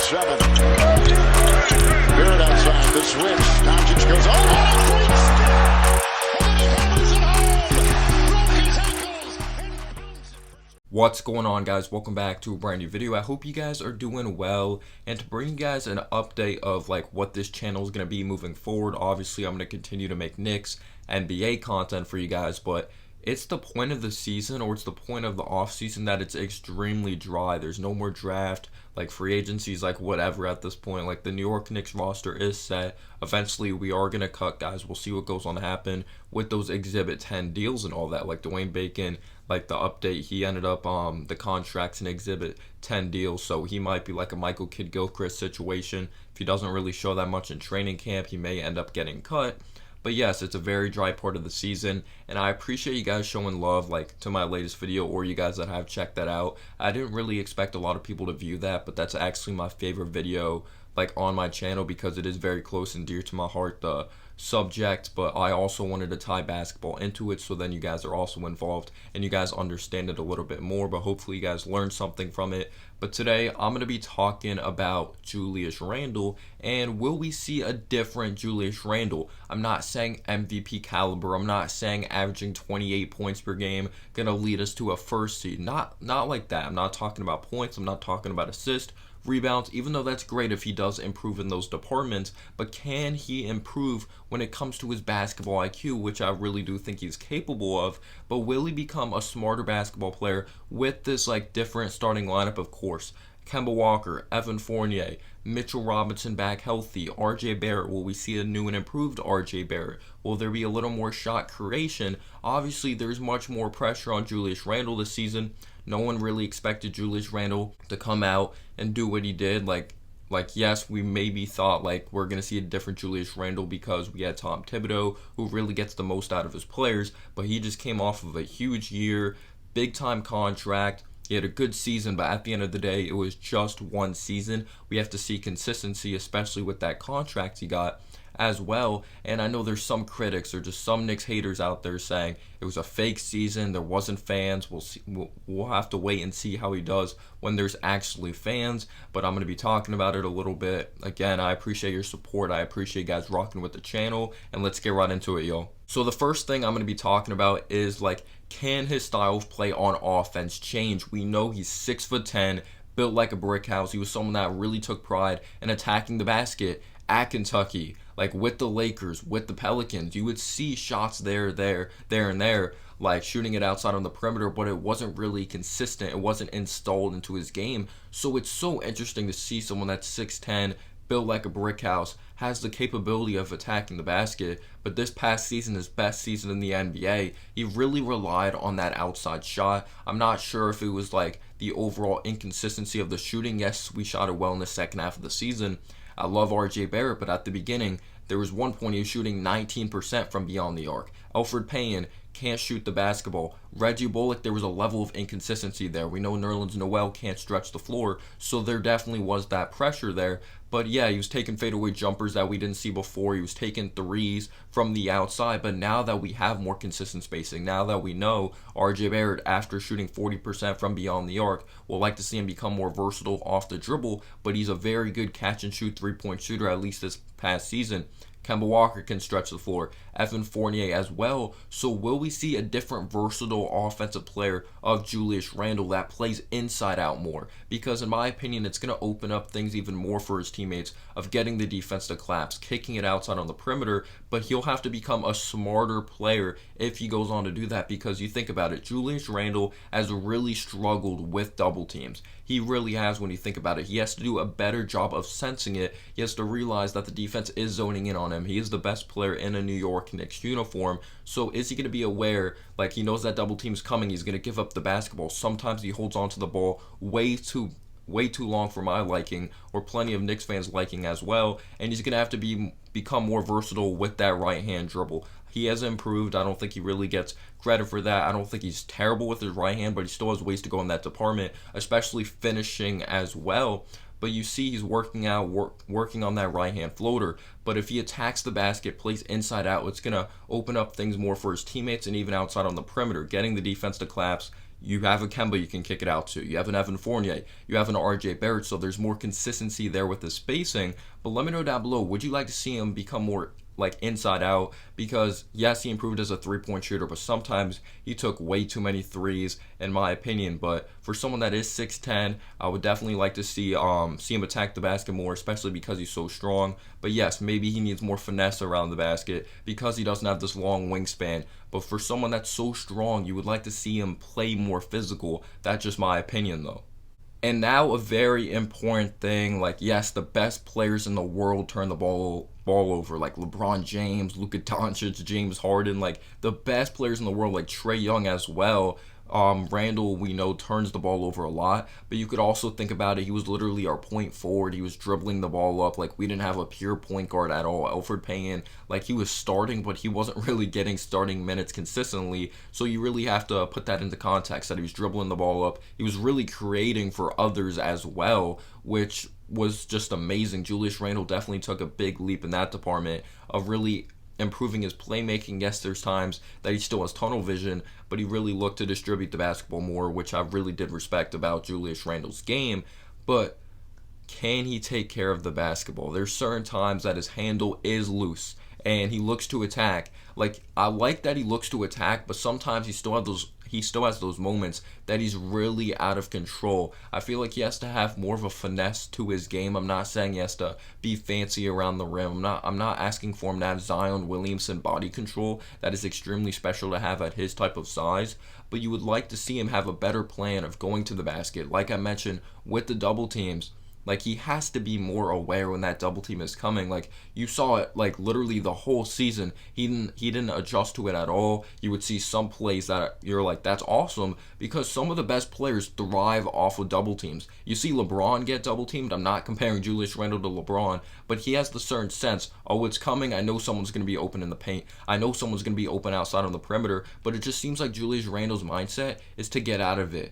7. Barrett outside, the switch. Doncic goes over. What's going on, guys? Welcome back to a brand new video. I hope you guys are doing well, and to bring you guys an update of like what this channel is going to be moving forward. Obviously, I'm going to continue to make Knicks NBA content for you guys, but it's the point of the season, or it's the point of the off season, that it's extremely dry. There's no more draft, like free agencies, like whatever at this point. Like the New York Knicks roster is set. Eventually we are going to cut guys. We'll see what goes on to happen with those Exhibit 10 deals and all that. Like Dwayne Bacon, like the update, he ended up the contracts in Exhibit 10 deals, so he might be like a Michael Kidd-Gilchrist situation. If he doesn't really show that much in training camp, he may end up getting cut. But yes, it's a very dry part of the season, and I appreciate you guys showing love like to my latest video, or you guys that have checked that out. I didn't really expect a lot of people to view that, but that's actually my favorite video like on my channel because it is very close and dear to my heart, the subject, but I also wanted to tie basketball into it, so then you guys are also involved and you guys understand it a little bit more, but hopefully you guys learned something from it. But today I'm going to be talking about Julius Randle, and will we see a different Julius Randle? I'm not saying MVP caliber, I'm not saying averaging 28 points per game going to lead us to a first seed, not like that. I'm not talking about points, I'm not talking about assists, rebounds, even though that's great if he does improve in those departments, but can he improve when it comes to his basketball IQ, which I really do think he's capable of? But will he become a smarter basketball player with this like different starting lineup? Of course, Kemba Walker, Evan Fournier, Mitchell Robinson back healthy, RJ Barrett. Will we see a new and improved RJ Barrett? Will there be a little more shot creation? Obviously, there's much more pressure on Julius Randle this season. No one really expected Julius Randle to come out and do what he did. Like yes, we maybe thought like we're going to see a different Julius Randle because we had Tom Thibodeau, who really gets the most out of his players, but he just came off of a huge year, big time contract. He had a good season, but at the end of the day, it was just one season. We have to see consistency, especially with that contract he got as well. And I know there's some critics or just some Knicks haters out there saying it was a fake season, there wasn't fans. We'll see. We'll have to wait and see how he does when there's actually fans, but I'm going to be talking about it a little bit. Again, I appreciate your support. I appreciate you guys rocking with the channel, and let's get right into it, yo. So the first thing I'm going to be talking about is like, can his style of play on offense change? We know he's 6'10", built like a brick house. He was someone that really took pride in attacking the basket at Kentucky, like with the Lakers, with the Pelicans. You would see shots there, and there, like shooting it outside on the perimeter, but it wasn't really consistent. It wasn't installed into his game. So it's so interesting to see someone that's 6'10", built like a brick house, has the capability of attacking the basket. But this past season, his best season in the NBA, he really relied on that outside shot. I'm not sure if it was like the overall inconsistency of the shooting. Yes, we shot it well in the second half of the season. I love RJ Barrett, but at the beginning, there was one point he was shooting 19% from beyond the arc. Elfrid Payton can't shoot the basketball. Reggie Bullock, there was a level of inconsistency there. We know Nerlens Noel can't stretch the floor, so there definitely was that pressure there. But yeah, he was taking fadeaway jumpers that we didn't see before. He was taking threes from the outside. But now that we have more consistent spacing, now that we know RJ Barrett, after shooting 40% from beyond the arc, we'll like to see him become more versatile off the dribble. But he's a very good catch and shoot three-point shooter, at least this past season. Kemba Walker can stretch the floor, Evan Fournier as well. So will we see a different versatile offensive player of Julius Randle that plays inside out more? Because in my opinion, it's going to open up things even more for his teammates of getting the defense to collapse, kicking it outside on the perimeter, but he'll have to become a smarter player if he goes on to do that. Because you think about it, Julius Randle has really struggled with double teams. He really has. When you think about it, he has to do a better job of sensing it. He has to realize that the defense is zoning in on him. He is the best player in a New York Knicks uniform. So is he going to be aware, like he knows that double team's coming, he's going to give up the basketball? Sometimes he holds on to the ball way too long for my liking, or plenty of Knicks fans' liking as well, and he's going to have to become more versatile with that right hand dribble. He has improved. I don't think he really gets credit for that. I don't think he's terrible with his right hand, but he still has ways to go in that department, especially finishing as well. But you see he's working on that right hand floater. But if he attacks the basket, plays inside out, it's going to open up things more for his teammates and even outside on the perimeter, getting the defense to collapse, You have a Kemba you can kick it out to. You have an Evan Fournier. You have an RJ Barrett. So there's more consistency there with the spacing. But let me know down below, would you like to see him become more like inside out? Because yes, he improved as a 3-point shooter, but sometimes he took way too many threes in my opinion. But for someone that is 6'10", I would definitely like to see him attack the basket more, especially because he's so strong. But yes, maybe he needs more finesse around the basket because he doesn't have this long wingspan. But for someone that's so strong, you would like to see him play more physical. That's just my opinion though. And now a very important thing, like yes, the best players in the world turn the ball over, like LeBron James, Luka Doncic, James Harden, like the best players in the world, like Trae Young as well. Randle, we know, turns the ball over a lot, but you could also think about it, he was literally our point forward. He was dribbling the ball up. Like, we didn't have a pure point guard at all. Elfrid Payton, like, he was starting, but he wasn't really getting starting minutes consistently, so you really have to put that into context, that he was dribbling the ball up. He was really creating for others as well, which was just amazing. Julius Randle definitely took a big leap in that department of really improving his playmaking. Yes, there's times that he still has tunnel vision, but he really looked to distribute the basketball more, which I really did respect about Julius Randle's game. But can he take care of the basketball? There's certain times that his handle is loose and he looks to attack. Like, I like that he looks to attack, but sometimes he still has those moments that he's really out of control. I feel like he has to have more of a finesse to his game. I'm not saying he has to be fancy around the rim. I'm not asking for him to have Zion Williamson body control. That is extremely special to have at his type of size. But you would like to see him have a better plan of going to the basket. Like I mentioned, with the double teams, like, he has to be more aware when that double team is coming. Like, you saw it, like, literally the whole season. He didn't adjust to it at all. You would see some plays that you're like, that's awesome, because some of the best players thrive off of double teams. You see LeBron get double teamed. I'm not comparing Julius Randle to LeBron, but he has the certain sense, oh, it's coming. I know someone's going to be open in the paint. I know someone's going to be open outside on the perimeter, but it just seems like Julius Randle's mindset is to get out of it.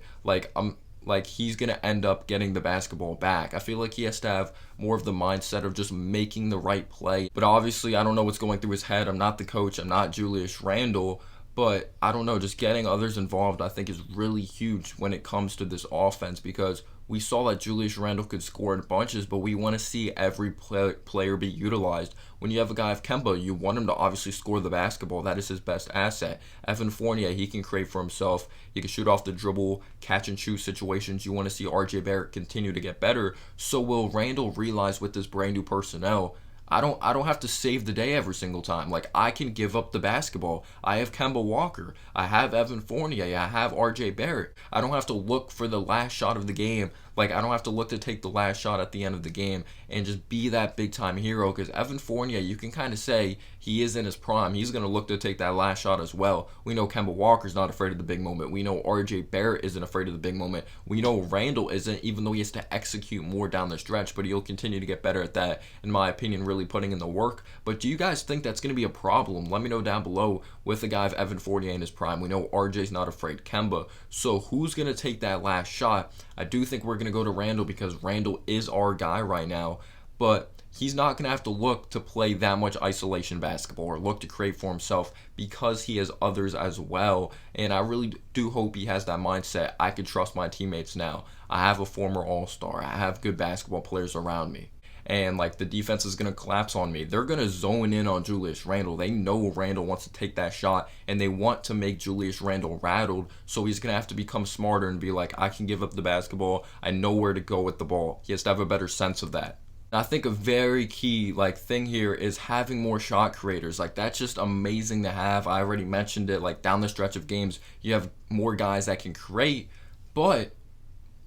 Like, he's going to end up getting the basketball back. I feel like he has to have more of the mindset of just making the right play. But obviously, I don't know what's going through his head. I'm not the coach. I'm not Julius Randle. But I don't know. Just getting others involved, I think, is really huge when it comes to this offense, because we saw that Julius Randle could score in bunches, but we want to see every player be utilized. When you have a guy of Kemba, you want him to obviously score the basketball. That is his best asset. Evan Fournier, he can create for himself. He can shoot off the dribble, catch and shoot situations. You want to see RJ Barrett continue to get better. So will Randle realize with this brand new personnel, I don't have to save the day every single time. Like, I can give up the basketball. I have Kemba Walker. I have Evan Fournier. I have RJ Barrett. I don't have to look for the last shot of the game. Like, I don't have to look to take the last shot at the end of the game and just be that big-time hero, because Evan Fournier, you can kind of say he is in his prime. He's going to look to take that last shot as well. We know Kemba Walker's not afraid of the big moment. We know RJ Barrett isn't afraid of the big moment. We know Randle isn't, even though he has to execute more down the stretch, but he'll continue to get better at that, in my opinion, really putting in the work. But do you guys think that's going to be a problem? Let me know down below with the guy of Evan Fournier in his prime. We know RJ's not afraid Kemba. So who's going to take that last shot? I do think we're going to go to Randle, because Randle is our guy right now, but he's not going to have to look to play that much isolation basketball or look to create for himself, because he has others as well. And I really do hope he has that mindset. I can trust my teammates now. I have a former All-Star. I have good basketball players around me. And, like, the defense is going to collapse on me. They're going to zone in on Julius Randle. They know Randle wants to take that shot, and they want to make Julius Randle rattled, so he's going to have to become smarter and be like, I can give up the basketball. I know where to go with the ball. He has to have a better sense of that. And I think a very key, like, thing here is having more shot creators. Like, that's just amazing to have. I already mentioned it. Like, down the stretch of games, you have more guys that can create, but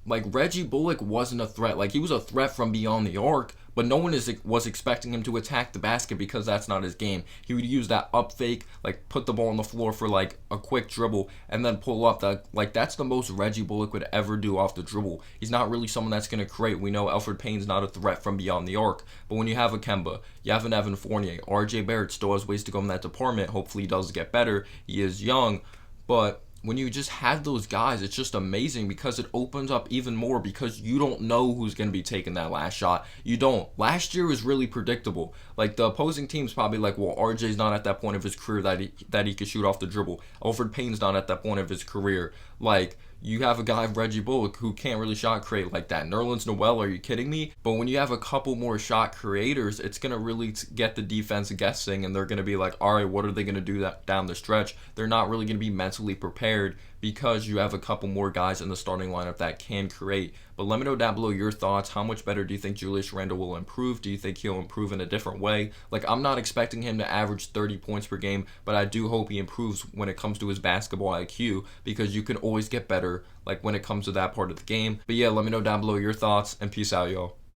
like, Reggie Bullock wasn't a threat. Like, he was a threat from beyond the arc, but no one was expecting him to attack the basket, because that's not his game. He would use that up fake, like, put the ball on the floor for, like, a quick dribble and then pull up. Like, that's the most Reggie Bullock would ever do off the dribble. He's not really someone that's going to create. We know Elfrid Payton's not a threat from beyond the arc, but when you have a Kemba, you have an Evan Fournier, RJ Barrett still has ways to go in that department. Hopefully he does get better. He is young, but when you just have those guys, it's just amazing, because it opens up even more, because you don't know who's going to be taking that last shot. You don't. Last year was really predictable. Like, the opposing team's probably like, well, RJ's not at that point of his career that he could shoot off the dribble. Elfrid Payton's not at that point of his career. Like, you have a guy, Reggie Bullock, who can't really shot create like that. Nerlens Noel, are you kidding me? But when you have a couple more shot creators, it's going to really get the defense guessing, and they're going to be like, all right, what are they going to do that down the stretch? They're not really going to be mentally prepared because you have a couple more guys in the starting lineup that can create. But let me know down below your thoughts. How much better do you think Julius Randle will improve? Do you think he'll improve in a different way? Like, I'm not expecting him to average 30 points per game, but I do hope he improves when it comes to his basketball IQ, because you can always get better, like, when it comes to that part of the game. But yeah, let me know down below your thoughts, and peace out, y'all.